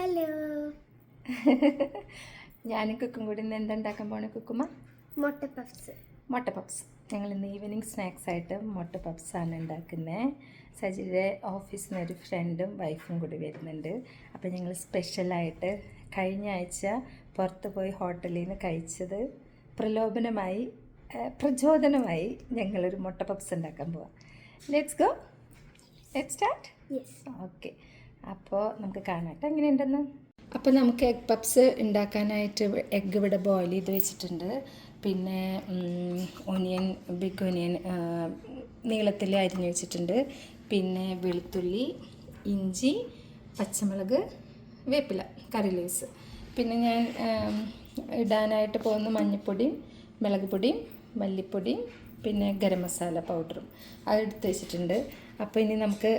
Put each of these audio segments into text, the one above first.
Hello. ഞാനും കുക്കും കൂടി ഇന്ന് എന്താ ഉണ്ടാക്കാൻ പോണേ കുക്കുമ്മ? മുട്ട പഫ്സ്. മുട്ട പപ്സ്. ഞങ്ങൾ ഇന്ന് ഈവനിങ് സ്നാക്സായിട്ട് മുട്ട പപ്സാണ് ഉണ്ടാക്കുന്നത്. സജിയുടെ ഓഫീസിൽ നിന്ന് ഒരു ഫ്രണ്ടും വൈഫും കൂടി വരുന്നുണ്ട്. അപ്പോൾ ഞങ്ങൾ സ്പെഷ്യലായിട്ട് കഴിഞ്ഞ ആഴ്ച പുറത്ത് പോയി ഹോട്ടലിൽ നിന്ന് കഴിച്ചത് പ്രചോദനമായി ഞങ്ങളൊരു മുട്ട പപ്സ് ഉണ്ടാക്കാൻ പോവാം. Let's go, let's start. Okay, അപ്പോൾ നമുക്ക് കാണാട്ടെ എങ്ങനെയുണ്ടെന്ന്. അപ്പോൾ നമുക്ക് എഗ് പപ്സ് ഉണ്ടാക്കാനായിട്ട് എഗ്ഗ് ഇവിടെ ബോയിൽ ചെയ്ത് വെച്ചിട്ടുണ്ട്. പിന്നെ ബിഗ് ഒനിയൻ നീളത്തിൽ അരിഞ്ഞ് വെച്ചിട്ടുണ്ട്. പിന്നെ വെളുത്തുള്ളി, ഇഞ്ചി, പച്ചമുളക്, വേപ്പില, കറി ലീവ്സ്. പിന്നെ ഞാൻ ഇടാനായിട്ട് പോകുന്ന മഞ്ഞൾപ്പൊടിയും മുളക് പൊടിയും മല്ലിപ്പൊടിയും പിന്നെ ഗരം മസാല പൗഡറും അതെടുത്ത് വെച്ചിട്ടുണ്ട്. അപ്പോൾ ഇനി നമുക്ക്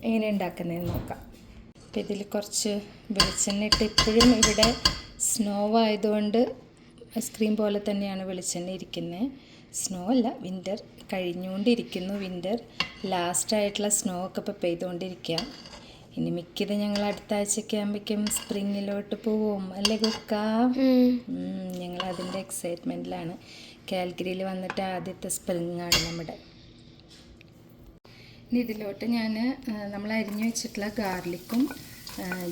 എങ്ങനെ ഉണ്ടാക്കുന്നതെന്ന് നോക്കാം. അപ്പോൾ ഇതിൽ കുറച്ച് വെളിച്ചെണ്ണ ഇട്ട്, ഇപ്പോഴും ഇവിടെ സ്നോ ആയതുകൊണ്ട് ഐസ്ക്രീം പോലെ തന്നെയാണ് വെളിച്ചെണ്ണ ഇരിക്കുന്നത്. സ്നോ അല്ല, വിൻ്റർ കഴിഞ്ഞുകൊണ്ടിരിക്കുന്നു. വിൻ്റർ ലാസ്റ്റായിട്ടുള്ള സ്നോ ഒക്കെ ഇപ്പോൾ പെയ്തുകൊണ്ടിരിക്കുക. ഇനി മിക്കത് ഞങ്ങൾ അടുത്ത ആഴ്ചയൊക്കെ ആകുമ്പോഴേക്കും സ്പ്രിങ്ങിലോട്ട് പോവും അല്ലേ കുക്ക? ഞങ്ങൾ അതിൻ്റെ എക്സൈറ്റ്മെൻറ്റിലാണ്. കാൽഗരിയിൽ വന്നിട്ട് ആദ്യത്തെ സ്പ്രിങ്ങാണ് നമ്മുടെ. ഇനി ഇതിലോട്ട് നമ്മൾ അരിഞ്ഞു വെച്ചിട്ടുള്ള ഗാർലിക്കും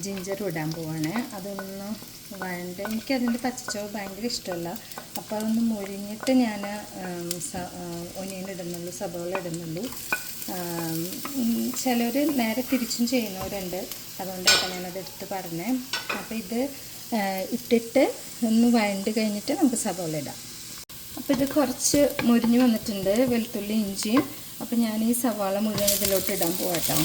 ജിഞ്ചറും ഇടാൻ പോവാണ്. അതൊന്ന് വഴണ്ട്, എനിക്കതിൻ്റെ പച്ചച്ചോവ് ഭയങ്കര ഇഷ്ടമല്ല. അപ്പോൾ അതൊന്ന് മുരിഞ്ഞിട്ട് ഞാൻ ഒനിയൻ ഇടുന്നുള്ളൂ, സബോള ഇടുന്നുള്ളൂ. ചിലർ നേരെ തിരിച്ചും ചെയ്യുന്നവരുണ്ട്, അതുകൊണ്ടാണ് ഞാനത് എടുത്ത് പറഞ്ഞത്. അപ്പോൾ ഇത് ഇട്ടിട്ട് ഒന്ന് വഴണ്ട് കഴിഞ്ഞിട്ട് നമുക്ക് സബോള ഇടാം. അപ്പോൾ ഇത് കുറച്ച് മുരിഞ്ഞ് വന്നിട്ടുണ്ട്, വെളുത്തുള്ളി ഇഞ്ചിയും. അപ്പോൾ ഞാൻ ഈ സവാള മുഴുവൻ ഇതിലോട്ട് ഇടാൻ പോകട്ടോ.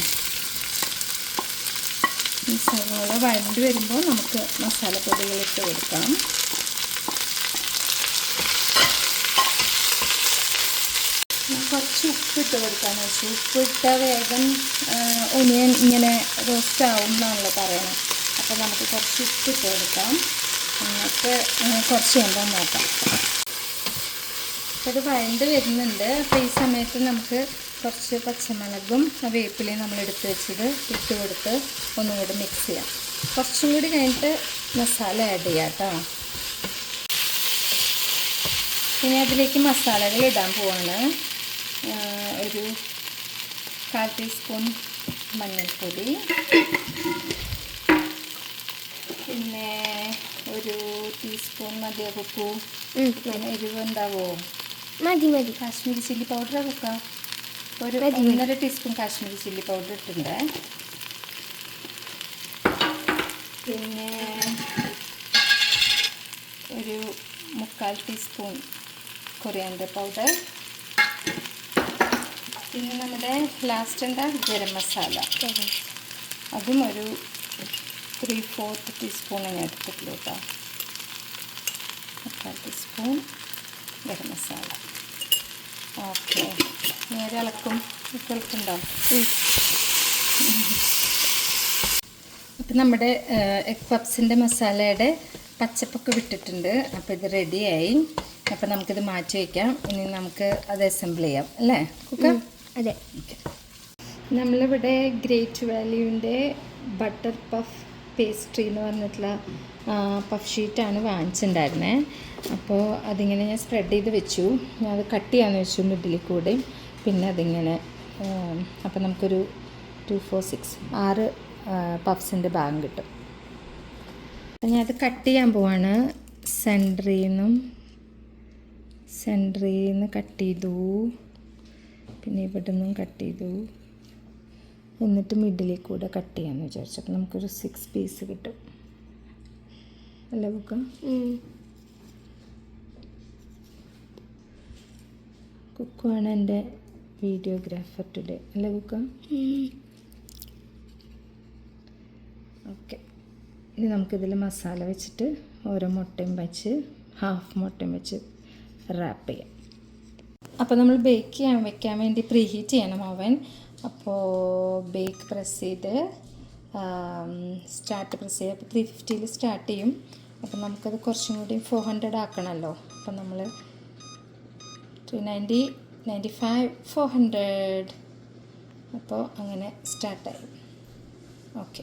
ഈ സവാള വഴണ്ട് വരുമ്പോൾ നമുക്ക് മസാലപ്പൊടികൾ ഇട്ട് കൊടുക്കാം. കുറച്ച് ഉപ്പിട്ട് കൊടുക്കാമെന്ന് വെച്ചു. ഉപ്പിട്ടാൽ വേഗം ഒനിയൻ ഇങ്ങനെ റോസ്റ്റ് ആവും എന്നാണല്ലോ പറയണത്. അപ്പോൾ നമുക്ക് കുറച്ച് ഉപ്പിട്ട് കൊടുക്കാം. എന്നിട്ട് കുറച്ച് കഴിയുമ്പോൾ നോക്കാം. അപ്പോൾ ഇത് വഴണ്ട് വരുന്നുണ്ട്. അപ്പോൾ ഈ സമയത്ത് നമുക്ക് കുറച്ച് പച്ചമുളകും വേപ്പിലയും നമ്മൾ എടുത്ത് വെച്ചത് ഇട്ട് കൊടുത്ത് ഒന്നും കൂടി മിക്സ് ചെയ്യാം. കുറച്ചും കൂടി കഴിഞ്ഞിട്ട് മസാല ആഡ് ചെയ്യാം കേട്ടോ. ഇനി അതിലേക്ക് മസാലകൾ ഇടാൻ പോവാണ്. ഒരു 1/4 ടീസ്പൂൺ മഞ്ഞൾപ്പൊടി, പിന്നെ ഒരു ടീസ്പൂൺ മതിയാകുപ്പൂ. പിന്നെ എരിവ് ഉണ്ടാവോ? മതി. കാശ്മീരി ചില്ലി പൗഡർ വെക്കാം. ഒരു 1.5 ടീസ്പൂൺ കാശ്മീരി ചില്ലി പൗഡർ ഇട്ടുണ്ട്. പിന്നെ ഒരു 1/4 ടീസ്പൂൺ കൊറിയാൻഡർ പൗഡർ. പിന്നെ നമ്മുടെ ലാസ്റ്റ് എന്താ, ഗരം മസാല. അതും ഒരു 3/4 ടീസ്പൂൺ ഞാൻ എടുത്തിട്ടുള്ളൂ കേട്ടോ. 1/4 ടീസ്പൂൺ ഗരം മസാല. ഓക്കെ, നേരെ ഇളക്കും. ഇളക്കുണ്ടോ? അപ്പം നമ്മുടെ എഗ് പപ്സിൻ്റെ മസാലയുടെ പച്ചപ്പൊക്കെ വിട്ടിട്ടുണ്ട്. അപ്പോൾ ഇത് റെഡിയായി. അപ്പോൾ നമുക്കിത് മാറ്റി വയ്ക്കാം. ഇനി നമുക്ക് അത് അസംബിൾ ചെയ്യാം അല്ലേ കുക്ക? അതെ. ഓക്കെ, നമ്മളിവിടെ ഗ്രേറ്റ് വാല്യൂവിൻ്റെ ബട്ടർ പഫ് പേസ്ട്രി എന്ന് പറഞ്ഞിട്ടുള്ള പഫ് ഷീറ്റാണ് വാങ്ങിച്ചിട്ടുണ്ടായിരുന്നത്. അപ്പോൾ അതിങ്ങനെ ഞാൻ സ്പ്രെഡ് ചെയ്ത് വെച്ചു. ഞാൻ അത് കട്ട് ചെയ്യാമെന്ന് വെച്ചു മിഡിലിൽ കൂടെ. പിന്നെ അതിങ്ങനെ അപ്പോൾ നമുക്കൊരു 2, 4, 6 പഫ്സിൻ്റെ ഭാഗം കിട്ടും. അപ്പം ഞാൻ അത് കട്ട് ചെയ്യാൻ പോവാണ്. സെൻറ്ററിൽ നിന്ന് കട്ട് ചെയ്തു. പിന്നെ ഇവിടെ നിന്നും കട്ട് ചെയ്തു. എന്നിട്ട് മിഡിലിൽ കൂടെ കട്ട് ചെയ്യാമെന്ന് വിചാരിച്ചു. അപ്പോൾ നമുക്കൊരു 6 പീസ് കിട്ടും അല്ലേ ബുക്ക? കുക്കുവാണ് എൻ്റെ വീഡിയോഗ്രാഫർ ടുഡേ അല്ലേ ബുക്ക? ഓക്കെ, ഇനി നമുക്കിതിൽ മസാല വെച്ചിട്ട് ഓരോ മുട്ടയും വെച്ച് ഹാഫ് മുട്ടയും വെച്ച് റാപ്പ് ചെയ്യാം. അപ്പോൾ നമ്മൾ ബേക്ക് വെക്കാൻ വേണ്ടി പ്രീ ഹീറ്റ് ചെയ്യണം ഓവൻ. അപ്പോൾ ബേക്ക് പ്രസ് ചെയ്ത് സ്റ്റാർട്ട് പ്രസ് ചെയ്യുക. അപ്പോൾ 350 സ്റ്റാർട്ട് ചെയ്യും. അപ്പോൾ നമുക്കത് കുറച്ചും കൂടി 400 ആക്കണമല്ലോ. അപ്പോൾ നമ്മൾ 390, 95, 400. അപ്പോൾ അങ്ങനെ സ്റ്റാർട്ടായി. ഓക്കെ,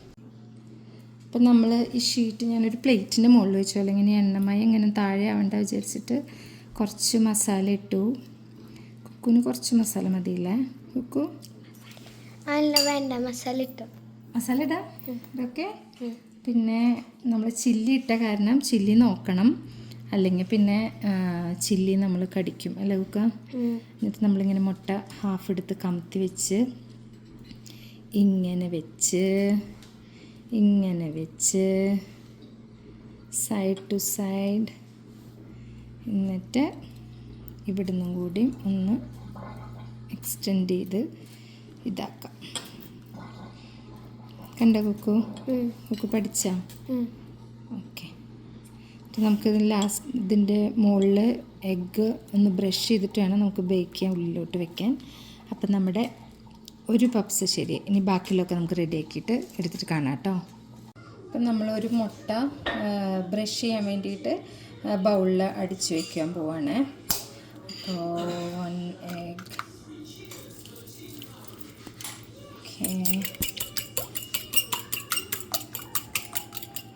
അപ്പോൾ അപ്പം നമ്മൾ ഈ ഷീറ്റ് ഞാനൊരു പ്ലേറ്റിൻ്റെ മുകളിൽ വെച്ചു, അല്ലെങ്കിൽ ഇനി എണ്ണമയം ഇങ്ങനെ താഴെ ആവേണ്ട വിചാരിച്ചിട്ട് കുറച്ച് മസാല ഇട്ടു. കുക്കുവിന് കുറച്ച് മസാല മതിയില്ലേ കുക്കു? അല്ല വേണ്ട, മസാല ഇട്ടോ. മസാല ഇടാം, ഓക്കെ. പിന്നെ നമ്മൾ ചില്ലി ഇട്ട കാരണം ചില്ലി നോക്കണം, അല്ലെങ്കിൽ പിന്നെ ചില്ലി നമ്മൾ കടിക്കും അല്ലേ കുക്ക? എന്നിട്ട് നമ്മളിങ്ങനെ മുട്ട ഹാഫ് എടുത്ത് കമത്തി വെച്ച് ഇങ്ങനെ വെച്ച് സൈഡ് ടു സൈഡ്, എന്നിട്ട് ഇവിടുന്നും കൂടി ഒന്ന് എക്സ്റ്റെൻഡ് ചെയ്ത് ഇതാക്കാം. കണ്ട കുക്കു? കുക്കു പഠിച്ചാ? ഓക്കെ. നമുക്ക് ഇതിൻ്റെ മുകളിൽ എഗ്ഗ് ഒന്ന് ബ്രഷ് ചെയ്തിട്ട് വേണം നമുക്ക് ബേക്ക് ചെയ്യാൻ, ഉള്ളിലോട്ട് വെക്കാൻ. അപ്പം നമ്മുടെ ഒരു പപ്സ് ശരി. ഇനി ബാക്കിയുള്ളതൊക്കെ നമുക്ക് റെഡിയാക്കിയിട്ട് എടുത്തിട്ട് കാണാം കേട്ടോ. അപ്പം നമ്മളൊരു മുട്ട ബ്രഷ് ചെയ്യാൻ വേണ്ടിയിട്ട് ബൗളിൽ അടിച്ച് വയ്ക്കാൻ പോവാണ്. അപ്പോൾ 1 egg.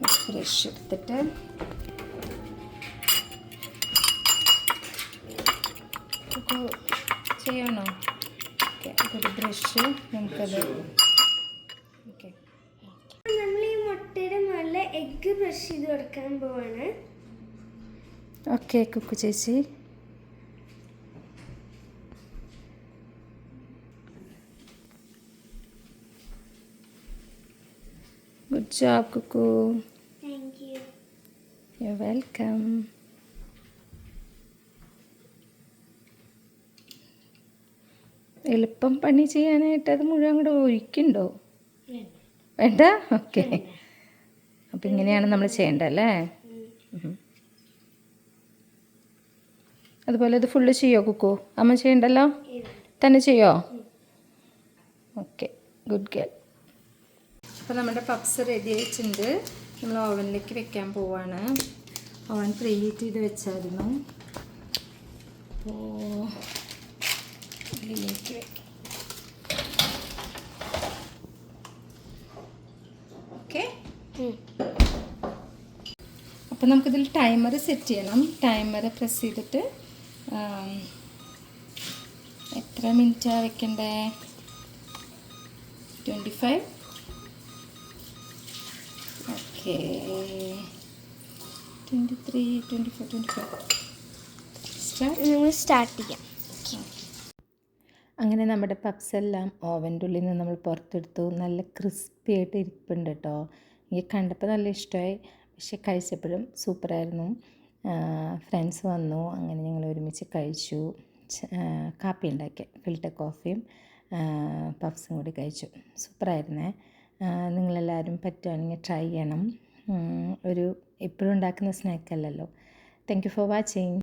ഓക്കെ, ബ്രഷ് എടുത്തിട്ട് ചെയ്യണോ? ഓക്കെ, ഒരു ബ്രഷ് നമുക്കത്. ഓക്കെ, നമ്മൾ ഈ മുട്ടയുടെ മുകളിൽ എഗ്ഗ് ബ്രഷ് ചെയ്ത് കൊടുക്കാൻ പോവാണ്. ഓക്കെ കുക്കു ചേച്ചി. Good job Kukku. Thank you. You welcome. എളുപ്പം പണി ചെയ്യാനായിട്ട് അത് മുഴുവൻ കൂടെ ഒഴിക്കണ്ടോ? വേണ്ട, ഓക്കെ. അപ്പം ഇങ്ങനെയാണ് നമ്മൾ ചെയ്യേണ്ടല്ലേ? അതുപോലെ ഇത് ഫുള്ള് ചെയ്യോ കുക്കു? അമ്മ ചെയ്യണ്ടല്ലോ, തന്നെ ചെയ്യോ? Okay, good girl. അപ്പോൾ നമ്മുടെ പപ്സ് റെഡി ആയിട്ടുണ്ട്. നമ്മൾ ഓവനിലേക്ക് വെക്കാൻ പോവാണ്. ഓവൻ പ്രീ ഹീറ്റ് ചെയ്ത് വെച്ചായിരുന്നു. അപ്പോൾ ഇതിലേക്ക് വെക്കാം. ഓക്കെ, അപ്പോൾ നമുക്കിതിൽ ടൈമർ സെറ്റ് ചെയ്യണം. ടൈമർ പ്രസ് ചെയ്തിട്ട് എത്ര മിനിറ്റാണ് വെക്കണ്ടേ? 25. ഓക്കെ, 23, 24, 25. സ്റ്റാർട്ട് ചെയ്യാം. അങ്ങനെ നമ്മുടെ പപ്സ് എല്ലാം ഓവൻ്റെ ഉള്ളിൽ നിന്ന് നമ്മൾ പുറത്തെടുത്തു. നല്ല ക്രിസ്പി ആയിട്ട് ഇരിപ്പുണ്ട് കേട്ടോ. എനിക്ക് കണ്ടപ്പോൾ നല്ല ഇഷ്ടമായി, പക്ഷെ കഴിച്ചപ്പോഴും സൂപ്പറായിരുന്നു. ഫ്രണ്ട്സ് വന്നു, അങ്ങനെ ഞങ്ങൾ ഒരുമിച്ച് കഴിച്ചു. കാപ്പി ഉണ്ടാക്കി, ഫിൽറ്റർ കോഫിയും പപ്സും കൂടി കഴിച്ചു. സൂപ്പറായിരുന്നേ. നിങ്ങളെല്ലാവരും പറ്റുകയാണെങ്കിൽ ട്രൈ ചെയ്യണം. ഒരു എപ്പോഴും ഉണ്ടാക്കുന്ന സ്നാക്കല്ലല്ലോ. Thank you for watching.